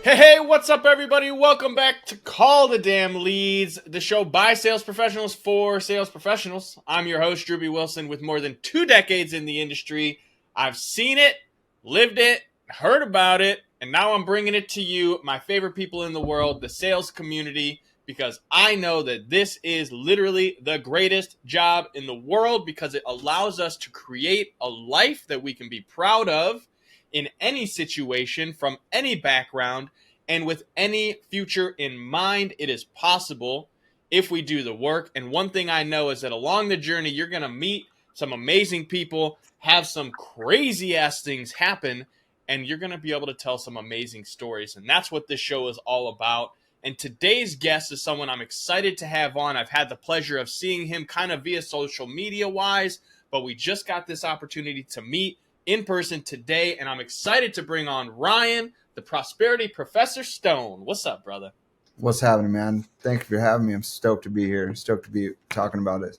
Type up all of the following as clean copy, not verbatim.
Hey, what's up, everybody? Welcome back to Call the Damn Leads, the show by sales professionals for sales professionals. I'm your host, Drewbie Wilson, with more than 2 decades in the industry. I've seen it, lived it, heard about it, and now I'm bringing it to you, my favorite people in the world, the sales community, because I know that this is literally the greatest job in the world because it allows us to create a life that we can be proud of in any situation, from any background, and with any future in mind. It is possible if we do the work. And one thing I know is that along the journey, you're going to meet some amazing people, have some crazy ass things happen, and you're going to be able to tell some amazing stories. And that's what this show is all about. And today's guest is someone I'm excited to have on. I've had the pleasure of seeing him kind of via social media wise, but we just got this opportunity to meet in person today, and I'm excited to bring on Ryan, the Prosperity Professor Stone. What's up, brother? What's happening, man? Thank you for having me. I'm stoked to be here. Stoked to be talking about it.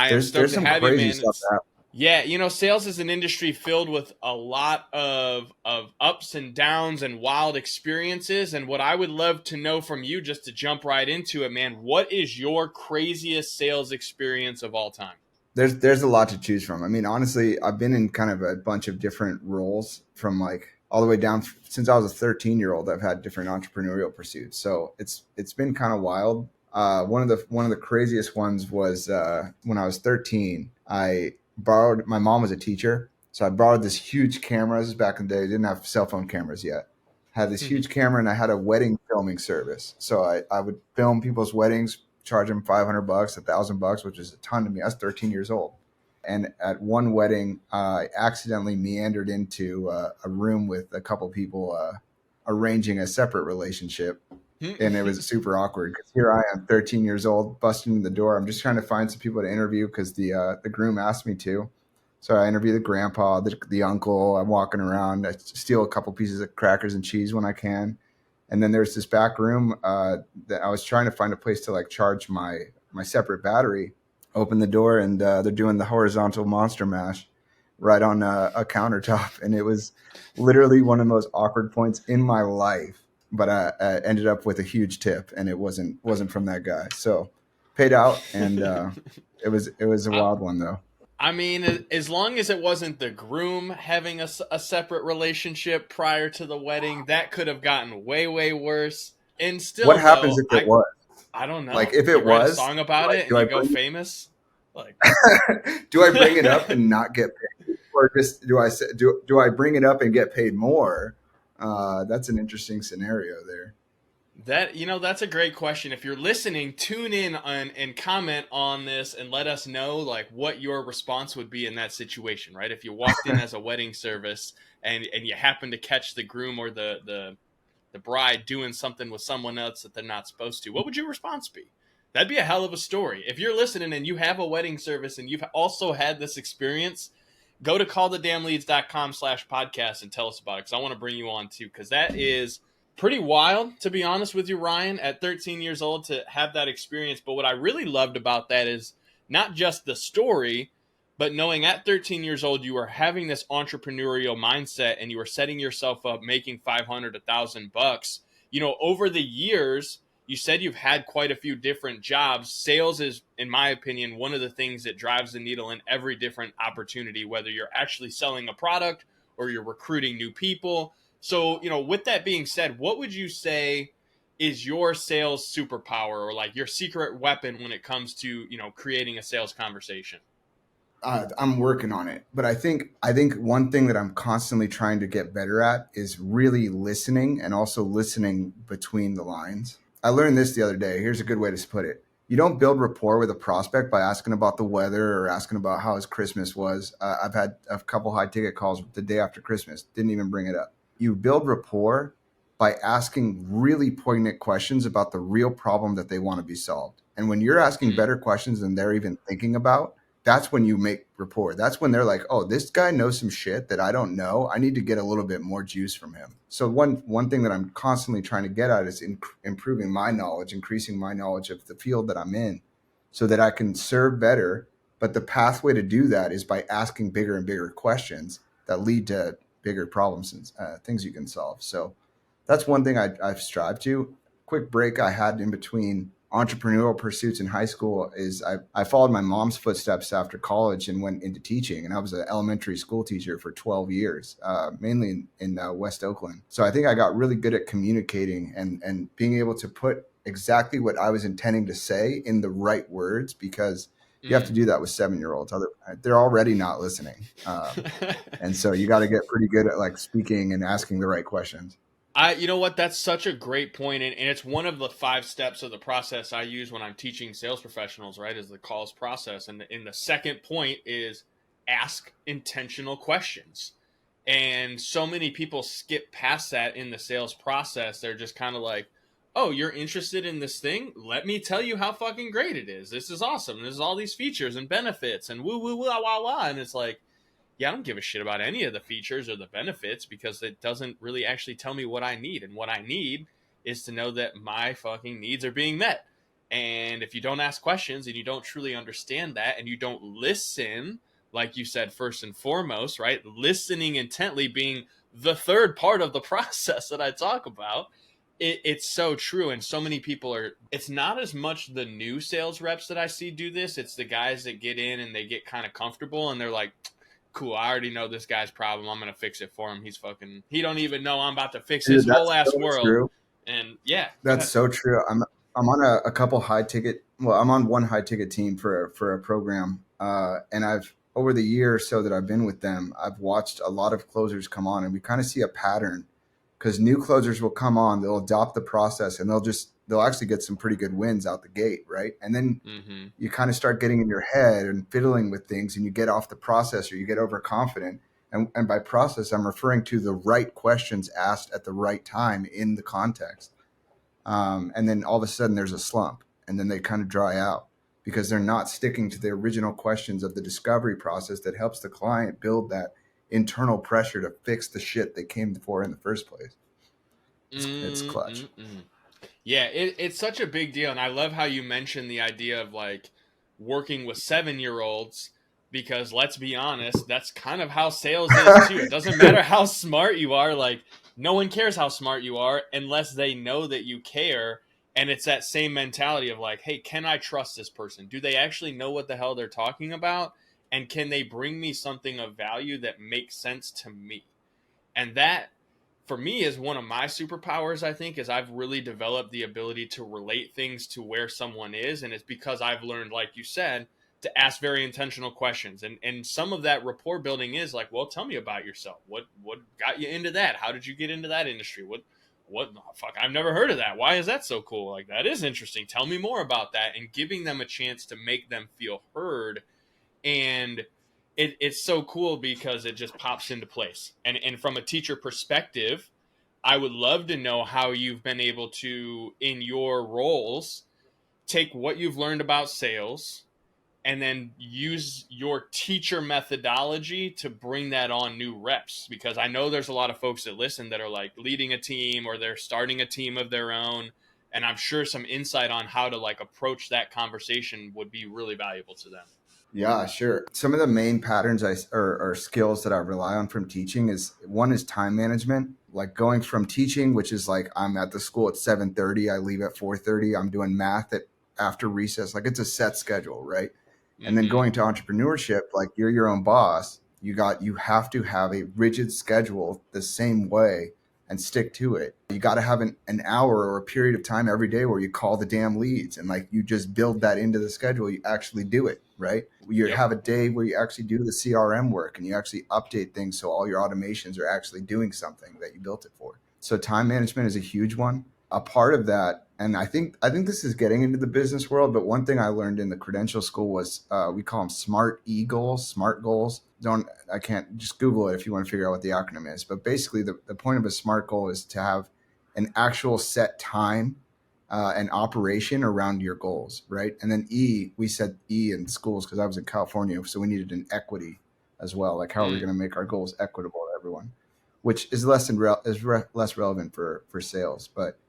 There's some crazy stuff that happens. Yeah, you know, sales is an industry filled with a lot of ups and downs and wild experiences. And what I would love to know from you, just to jump right into it, man, what is your craziest sales experience of all time? There's a lot to choose from. I mean, honestly, I've been in kind of a bunch of different roles from like all the way down since I was a 13-year-old. I've had different entrepreneurial pursuits. So it's been kind of wild. One of the craziest ones was when I was 13. My mom was a teacher, so I borrowed this huge camera. This is back in the day. I didn't have cell phone cameras yet. I had this huge camera, and I had a wedding filming service. So I would film people's weddings, charge them $500, $1,000, which is a ton to me. I was 13 years old. And at one wedding, I accidentally meandered into a room with a couple people arranging a separate relationship. And it was super awkward because here I am, 13 years old, busting in the door. I'm just trying to find some people to interview because the groom asked me to. So I interview the grandpa, the uncle. I'm walking around. I steal a couple pieces of crackers and cheese when I can. And then there's this back room that I was trying to find a place to like charge my separate battery. Open the door, and they're doing the horizontal monster mash right on a countertop. And it was literally one of the most awkward points in my life. But I ended up with a huge tip, and it wasn't from that guy. So paid out, and it was a wild one though. I mean, as long as it wasn't the groom having a separate relationship prior to the wedding, that could have gotten way, way worse. And still, what happens if it was? I don't know. Like if it was a song about it, and you go famous. Like, do I bring it up and not get paid, or just do I bring it up and get paid more? That's an interesting scenario there. That's a great question. If you're listening, tune in and comment on this and let us know like what your response would be in that situation, right? If you walked in as a wedding service and you happen to catch the groom or the bride doing something with someone else that they're not supposed to, what would your response be? That'd be a hell of a story. If you're listening and you have a wedding service and you've also had this experience, go to callthedamnleads.com/podcast and tell us about it, because I want to bring you on too, because that is pretty wild, to be honest with you, Ryan, at 13 years old to have that experience. But what I really loved about that is not just the story, but knowing at 13 years old you were having this entrepreneurial mindset and you were setting yourself up making $500, $1,000. You know, over the years, you said you've had quite a few different jobs. Sales is, in my opinion, one of the things that drives the needle in every different opportunity, whether you're actually selling a product or you're recruiting new people. So, you know, with that being said, what would you say is your sales superpower, or like your secret weapon when it comes to, you know, creating a sales conversation? I'm working on it, but I think one thing that I'm constantly trying to get better at is really listening, and also listening between the lines. I learned this the other day. Here's a good way to put it. You don't build rapport with a prospect by asking about the weather or asking about how his Christmas was. I've had a couple high ticket calls the day after Christmas. Didn't even bring it up. You build rapport by asking really poignant questions about the real problem that they want to be solved. And when you're asking better questions than they're even thinking about, that's when you make rapport. That's when they're like, oh, this guy knows some shit that I don't know. I need to get a little bit more juice from him. So one thing that I'm constantly trying to get at is improving my knowledge, increasing my knowledge of the field that I'm in, so that I can serve better But the pathway to do that is by asking bigger and bigger questions that lead to bigger problems and things you can solve. So that's one thing I've strived to. Quick break I had in between entrepreneurial pursuits in high school is I followed my mom's footsteps after college and went into teaching. And I was an elementary school teacher for 12 years, mainly in West Oakland. So I think I got really good at communicating and being able to put exactly what I was intending to say in the right words, because you have to do that with 7-year-olds. They're already not listening. And so you got to get pretty good at like speaking and asking the right questions. You know what? That's such a great point, and it's one of the 5 steps of the process I use when I'm teaching sales professionals. Right, is the calls process, and the second point is ask intentional questions. And so many people skip past that in the sales process. They're just kind of like, "Oh, you're interested in this thing? Let me tell you how fucking great it is. This is awesome. There's all these features and benefits, and woo woo wah wah wah." And it's like, yeah, I don't give a shit about any of the features or the benefits because it doesn't really actually tell me what I need. And what I need is to know that my fucking needs are being met. And if you don't ask questions and you don't truly understand that and you don't listen, like you said, first and foremost, right? Listening intently being the third part of the process that I talk about. It's so true. And so many people it's not as much the new sales reps that I see do this. It's the guys that get in and they get kind of comfortable and they're like, cool, I already know this guy's problem. I'm going to fix it for him. He don't even know I'm about to fix his whole ass world. True. And yeah. That's so true. I'm on a couple high ticket. Well, I'm on one high ticket team for a program. And I've, over the year or so that I've been with them, I've watched a lot of closers come on and we kind of see a pattern because new closers will come on, they'll adopt the process and they'll actually get some pretty good wins out the gate. Right. And then you kind of start getting in your head and fiddling with things and you get off the process or you get overconfident. And by process, I'm referring to the right questions asked at the right time in the context. And then all of a sudden there's a slump and then they kind of dry out because they're not sticking to the original questions of the discovery process that helps the client build that internal pressure to fix the shit they came for in the first place. It's clutch. Yeah, it's such a big deal. And I love how you mentioned the idea of like working with 7-year-olds because let's be honest, that's kind of how sales is too. It doesn't matter how smart you are. Like no one cares how smart you are unless they know that you care. And it's that same mentality of like, hey, can I trust this person? Do they actually know what the hell they're talking about? And can they bring me something of value that makes sense to me? And that, for me, is one of my superpowers, I think, is I've really developed the ability to relate things to where someone is. And it's because I've learned, like you said, to ask very intentional questions. And some of that rapport building is like, well, tell me about yourself. What got you into that? How did you get into that industry? What oh, fuck, I've never heard of that. Why is that so cool? Like, that is interesting. Tell me more about that. And giving them a chance to make them feel heard. And it's so cool because it just pops into place. And from a teacher perspective, I would love to know how you've been able to, in your roles, take what you've learned about sales and then use your teacher methodology to bring that on new reps. Because I know there's a lot of folks that listen that are like leading a team or they're starting a team of their own. And I'm sure some insight on how to like approach that conversation would be really valuable to them. Yeah, sure. Some of the main patterns or skills that I rely on from teaching is one is time management, like going from teaching, which is like I'm at the school at 7:30, I leave at 4:30, I'm doing math at after recess, like it's a set schedule, right? And then going to entrepreneurship, like you're your own boss, you have to have a rigid schedule the same way and stick to it. You got to have an hour or a period of time every day where you call the damn leads and like you just build that into the schedule. You actually do it, right? You have a day where you actually do the CRM work and you actually update things so all your automations are actually doing something that you built it for. So time management is a huge one. A part of that, and I think this is getting into the business world, but one thing I learned in the credential school was we call them SMART goals, SMART goals. I can't just Google it if you want to figure out what the acronym is. But basically the point of a SMART goal is to have an actual set time and operation around your goals, right? And then we said E in schools because I was in California, so we needed an equity as well. Like how are we going to make our goals equitable to everyone, which is less relevant for sales, but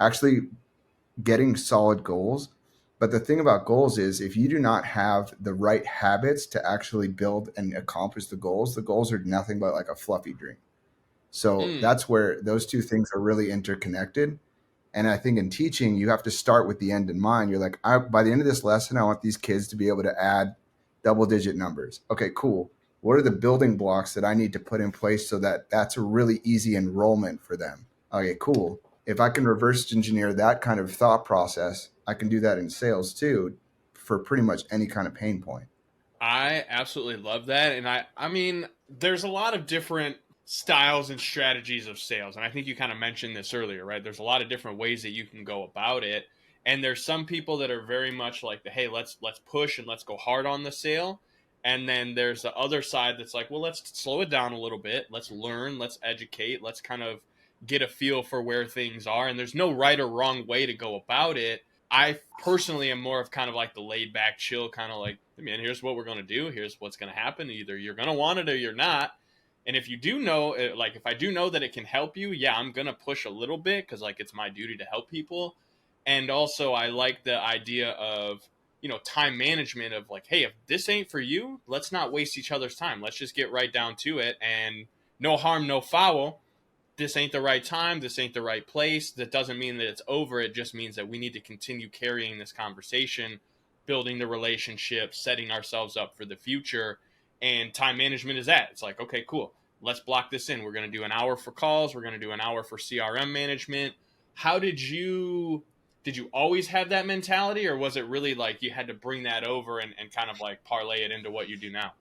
actually getting solid goals But the thing about goals is if you do not have the right habits to actually build and accomplish the goals are nothing but like a fluffy dream. So Mm. that's where those two things are really interconnected. And I think in teaching, you have to start with the end in mind. You're like, by the end of this lesson, I want these kids to be able to add double digit numbers. Okay, cool. What are the building blocks that I need to put in place so that that's a really easy enrollment for them? Okay, cool. If I can reverse engineer that kind of thought process, I can do that in sales too for pretty much any kind of pain point. I absolutely love that. And I mean, there's a lot of different styles and strategies of sales. And I think you kind of mentioned this earlier, right? There's a lot of different ways that you can go about it. And there's some people that are very much like the, hey, let's push and let's go hard on the sale. And then there's the other side that's like, well, let's slow it down a little bit. Let's learn, let's educate, let's kind of get a feel for where things are. And there's no right or wrong way to go about it. I personally am more of kind of like the laid back, chill, kind of like, man, here's what we're going to do. Here's what's going to happen. Either you're going to want it or you're not. And if you do know, like, if I do know that it can help you, yeah, I'm going to push a little bit because, like, it's my duty to help people. And also, I like the idea of, time management of like, hey, if this ain't for you, let's not waste each other's time. Let's just get right down to it and no harm, no foul. This ain't the right time, this ain't the right place. That doesn't mean that it's over. It just means that we need to continue carrying this conversation, building the relationship, setting ourselves up for the future. And time management is that. It's like, okay, cool. Let's block this in. We're going to do an hour for calls. We're going to do an hour for CRM management. How did you always have that mentality, or was it really like you had to bring that over and kind of like parlay it into what you do now?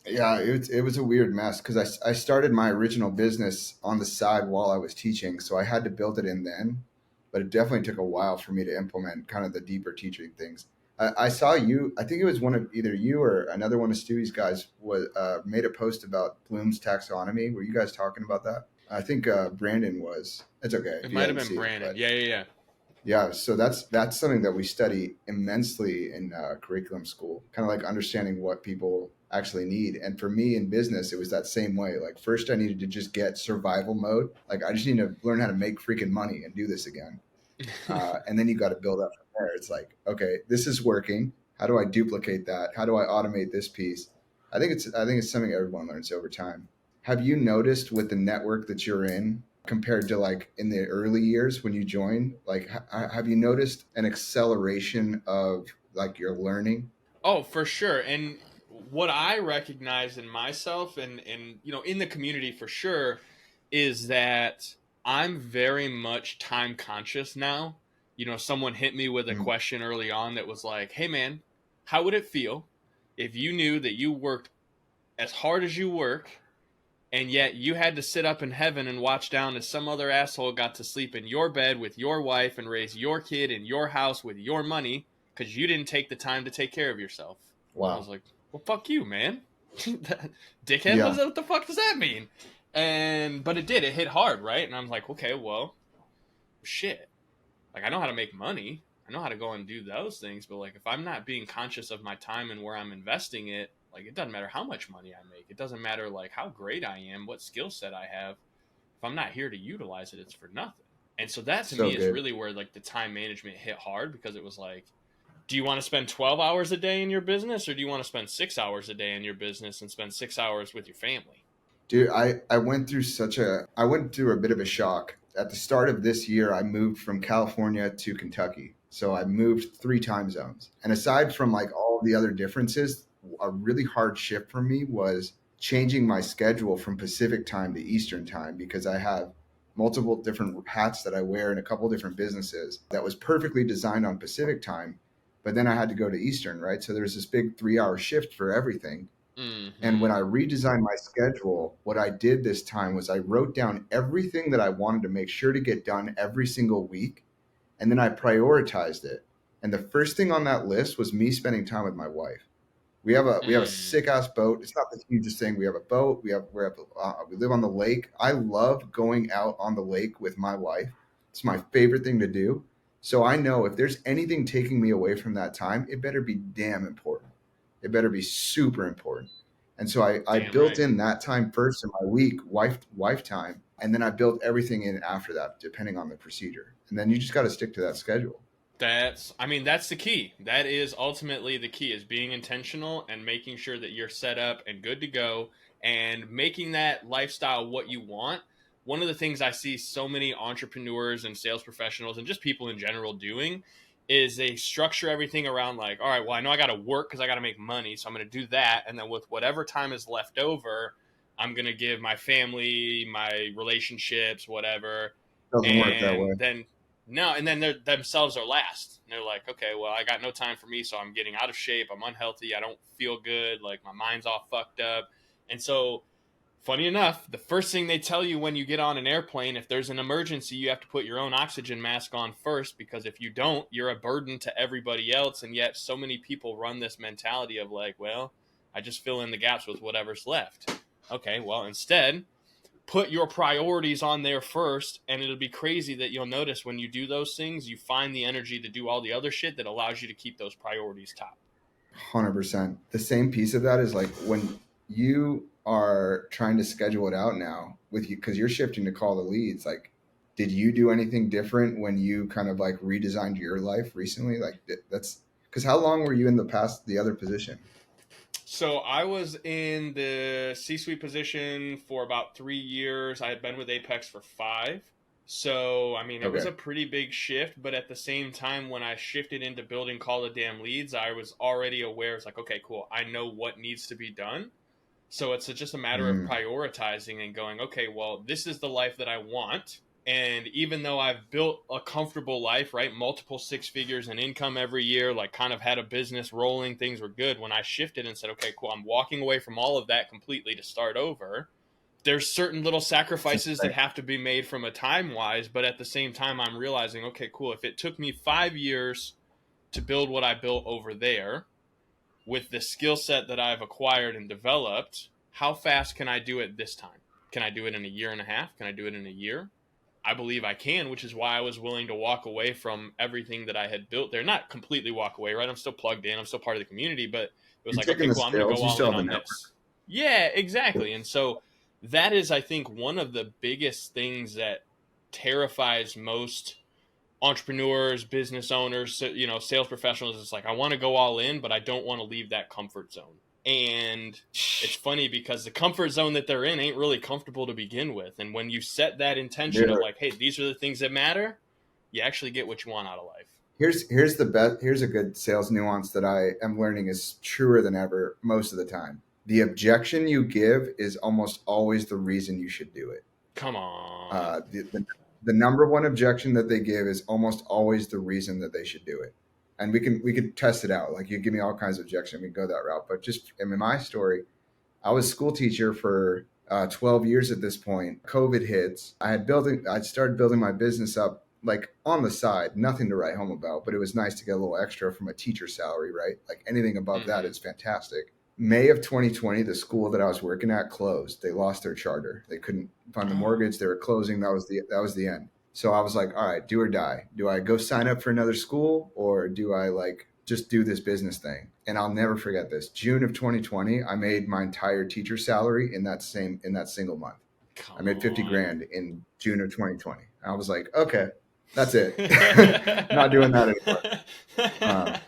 Yeah, it was a weird mess because I started my original business on the side while I was teaching. So I had to build it in then, but it definitely took a while for me to implement kind of the deeper teaching things. I saw you, I think it was one of either you or another one of Stewie's guys was made a post about Bloom's taxonomy. Were you guys talking about that? I think Brandon was. It's okay It if you might have hadn't been seen it, Brandon. but Yeah, yeah, yeah. yeah, so that's something that we study immensely in curriculum school, kind of like understanding what people actually need. And for me in business, it was that same way. Like first, I needed to just get survival mode. Like I just need to learn how to make freaking money and do this again. And then you got to build up from there. It's like, okay, this is working. How do I duplicate that? How do I automate this piece? I think it's something everyone learns over time. Have you noticed with the network that you're in compared to like in the early years when you joined? Like, have you noticed an acceleration of like your learning? Oh, for sure. And what I recognize in myself and in the community for sure is that I'm very much time conscious now. Someone hit me with a Mm. question early on that was like, "Hey man, how would it feel if you knew that you worked as hard as you work and yet you had to sit up in heaven and watch down as some other asshole got to sleep in your bed with your wife and raise your kid in your house with your money because you didn't take the time to take care of yourself?" And I was Wow. like, well, fuck you, man. Dickhead, Yeah. what the fuck does that mean? But it hit hard, right? And I'm like, okay, well, shit. Like, I know how to make money. I know how to go and do those things, but like, if I'm not being conscious of my time and where I'm investing it, like, it doesn't matter how much money I make. It doesn't matter like how great I am, what skill set I have. If I'm not here to utilize it, it's for nothing. And so that to So me is good. really where like the time management hit hard because it was like, do you want to spend 12 hours a day in your business or do you want to spend 6 hours a day in your business and spend 6 hours with your family? Dude, I went through a bit of a shock. At the start of this year, I moved from California to Kentucky. So I moved three time zones. And aside from like all the other differences, a really hard shift for me was changing my schedule from Pacific time to Eastern time because I have multiple different hats that I wear in a couple different businesses that was perfectly designed on Pacific time. But then I had to go to Eastern, right? So there's this big 3 hour shift for everything. And when Mm-hmm. I redesigned my schedule, what I did this time was I wrote down everything that I wanted to make sure to get done every single week. And then I prioritized it. And the first thing on that list was me spending time with my wife. We have a Mm. sick ass boat. It's not the hugest thing. We have a boat. We live on the lake. I love going out on the lake with my wife. It's my favorite thing to do. So I know if there's anything taking me away from that time, it better be damn important. It better be super important. And so I Damn built right. in that time first in my week, wife time, and then I built everything in after that, depending on the procedure. And then you just got to stick to that schedule. That's the key. That is ultimately the key, is being intentional and making sure that you're set up and good to go and making that lifestyle what you want. One of the things I see so many entrepreneurs and sales professionals and just people in general doing is they structure everything around like, all right, well, I know I got to work because I got to make money. So I'm going to do that. And then with whatever time is left over, I'm going to give my family, my relationships, whatever. Doesn't work that way. And then no, and then they themselves are last. And they're like, okay, well, I got no time for me, so I'm getting out of shape. I'm unhealthy. I don't feel good. Like my mind's all fucked up. And so, funny enough, the first thing they tell you when you get on an airplane, if there's an emergency, you have to put your own oxygen mask on first, because if you don't, you're a burden to everybody else. And yet, so many people run this mentality of like, well, I just fill in the gaps with whatever's left. Okay, well, instead, put your priorities on there first, and it'll be crazy that you'll notice when you do those things, you find the energy to do all the other shit that allows you to keep those priorities top. 100%. The same piece of that is like when you are trying to schedule it out now with you, because you're shifting to call the leads. Like, did you do anything different when you kind of like redesigned your life recently? Like that's because how long were you in the other position? So I was in the C-suite position for about 3 years. I had been with Apex for 5. So, I mean, it was Okay. a pretty big shift, but at the same time, when I shifted into building Call the Damn Leads, I was already aware. It's like, okay, cool. I know what needs to be done. So it's just a matter of Mm. prioritizing and going, okay, well, this is the life that I want. And even though I've built a comfortable life, right, multiple 6 figures in income every year, like kind of had a business rolling, things were good. When I shifted and said, okay, cool, I'm walking away from all of that completely to start over, there's certain little sacrifices that have to be made from a time wise. But at the same time, I'm realizing, okay, cool, if it took me 5 years to build what I built over there, with the skill set that I've acquired and developed, how fast can I do it this time? Can I do it in a year and a half? Can I do it in a year? I believe I can, which is why I was willing to walk away from everything that I had built there. Not completely walk away, right? I'm still plugged in. I'm still part of the community, but it was You're like, taking okay, the cool. I'm going to skills. go You all still in have the on network. this. Yeah, exactly. And so that is, I think, one of the biggest things that terrifies most entrepreneurs, business owners, sales professionals. It's like, I want to go all in, but I don't want to leave that comfort zone. And it's funny because the comfort zone that they're in ain't really comfortable to begin with. And when you set that intention of Dude, like, hey, these are the things that matter, you actually get what you want out of life. here's a good sales nuance that I am learning is truer than ever most of the time. The objection you give is almost always the reason you should do it. Come on. The number one objection that they give is almost always the reason that they should do it. And we can test it out. Like you give me all kinds of objections, we can go that route. But just in my story, I was a school teacher for 12 years at this point. COVID hits. I'd started building my business up like on the side, nothing to write home about, but it was nice to get a little extra from a teacher salary, right? Like anything above that is fantastic. May of 2020, the school that I was working at closed. They lost their charter. They couldn't fund the mortgage. They were closing. That was the end. So I was like, all right, do or die. Do I go sign up for another school or do I like just do this business thing? And I'll never forget this. June of 2020, I made my entire teacher salary in that single month. I made 50 grand in June of 2020. I was like, okay, that's it. Not doing that anymore.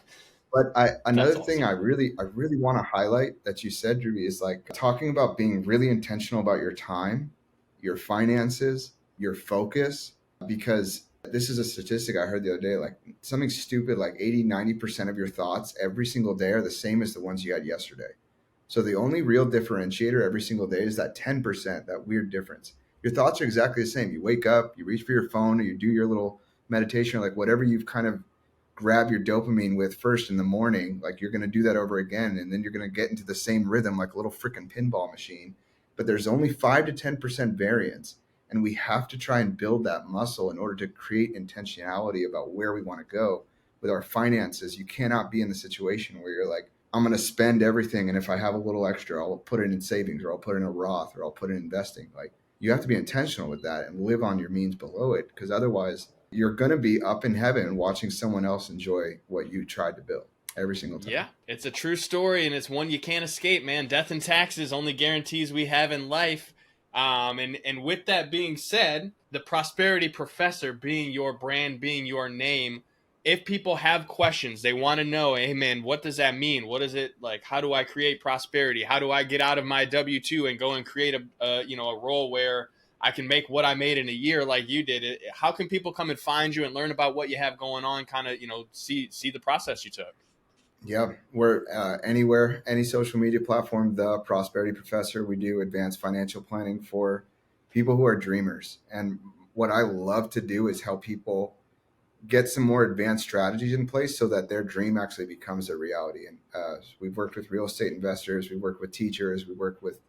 But another That's thing awesome. I really want to highlight that you said, Drewbie, is like talking about being really intentional about your time, your finances, your focus, because this is a statistic I heard the other day, like something stupid, like 80-90% of your thoughts every single day are the same as the ones you had yesterday. So the only real differentiator every single day is that 10%, that weird difference. Your thoughts are exactly the same. You wake up, you reach for your phone, or you do your little meditation, or like whatever you've kind of grab your dopamine with first in the morning, like you're going to do that over again. And then you're going to get into the same rhythm like a little freaking pinball machine. But there's only 5 to 10% variance. And we have to try and build that muscle in order to create intentionality about where we want to go with our finances. You cannot be in the situation where you're like, I'm going to spend everything. And if I have a little extra, I'll put it in savings or I'll put it in a Roth or I'll put it in investing. Like you have to be intentional with that and live on your means below it, because otherwise you're going to be up in heaven watching someone else enjoy what you tried to build every single time. Yeah, it's a true story, and it's one you can't escape, man. Death and taxes, only guarantees we have in life. And with that being said, the prosperity professor being your brand, being your name, if people have questions, they want to know, hey man, what does that mean? What is it like? How do I create prosperity? How do I get out of my W-2 and go and create a role where I can make what I made in a year like you did? How can people come and find you and learn about what you have going on? Kind of, see the process you took. Yeah, we're anywhere, any social media platform, The Prosperity Professor. We do advanced financial planning for people who are dreamers. And what I love to do is help people get some more advanced strategies in place so that their dream actually becomes a reality. And we've worked with real estate investors, we've worked with teachers, we work with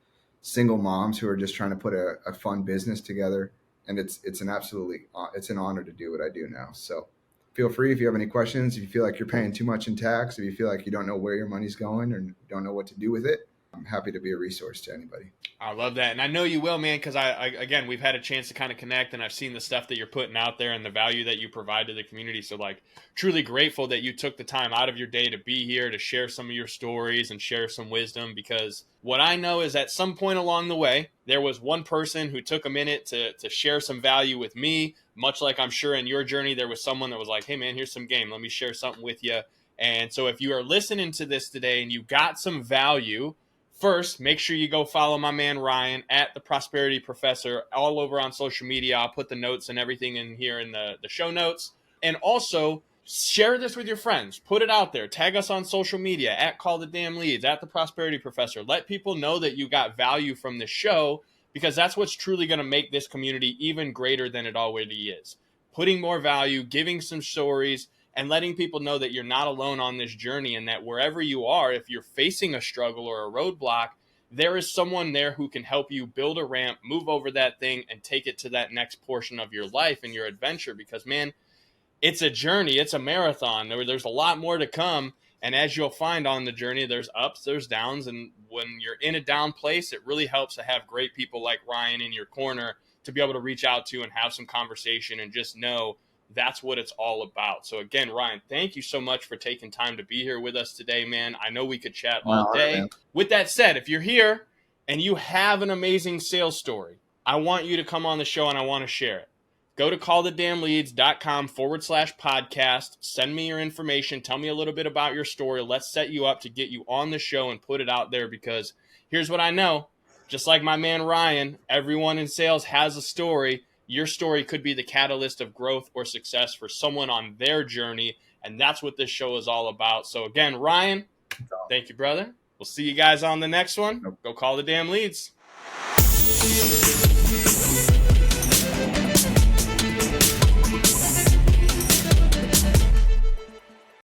single moms who are just trying to put a fun business together. And it's an honor to do what I do now. So feel free if you have any questions. If you feel like you're paying too much in tax, if you feel like you don't know where your money's going or don't know what to do with it, I'm happy to be a resource to anybody. I love that. And I know you will, man, because again, we've had a chance to kind of connect, and I've seen the stuff that you're putting out there and the value that you provide to the community. So like, truly grateful that you took the time out of your day to be here to share some of your stories and share some wisdom, because what I know is at some point along the way, there was one person who took a minute to share some value with me, much like I'm sure in your journey, there was someone that was like, hey man, here's some game. Let me share something with you. And so if you are listening to this today and you got some value, first, make sure you go follow my man Ryan at the Prosperity Professor all over on social media. I'll put the notes and everything in here in the show notes. And also, share this with your friends. Put it out there. Tag us on social media at Call the Damn Leads, at the Prosperity Professor. Let people know that you got value from the show, because that's what's truly going to make this community even greater than it already is. Putting more value, giving some stories, and letting people know that you're not alone on this journey, and that wherever you are, if you're facing a struggle or a roadblock, there is someone there who can help you build a ramp, move over that thing, and take it to that next portion of your life and your adventure. Because, man, it's a journey. It's a marathon. There's a lot more to come. And as you'll find on the journey, there's ups, there's downs. And when you're in a down place, it really helps to have great people like Ryan in your corner to be able to reach out to and have some conversation and just know that's what it's all about. So again, Ryan, thank you so much for taking time to be here with us today, man. I know we could chat all day. With that said, if you're here and you have an amazing sales story, I want you to come on the show and I want to share it. Go to callthedamnleads.com/podcast. Send me your information. Tell me a little bit about your story. Let's set you up to get you on the show and put it out there, because here's what I know. Just like my man Ryan, everyone in sales has a story. Your story could be the catalyst of growth or success for someone on their journey, and that's what this show is all about. So again, Ryan, thank you, brother. We'll see you guys on the next one. Go call the damn leads.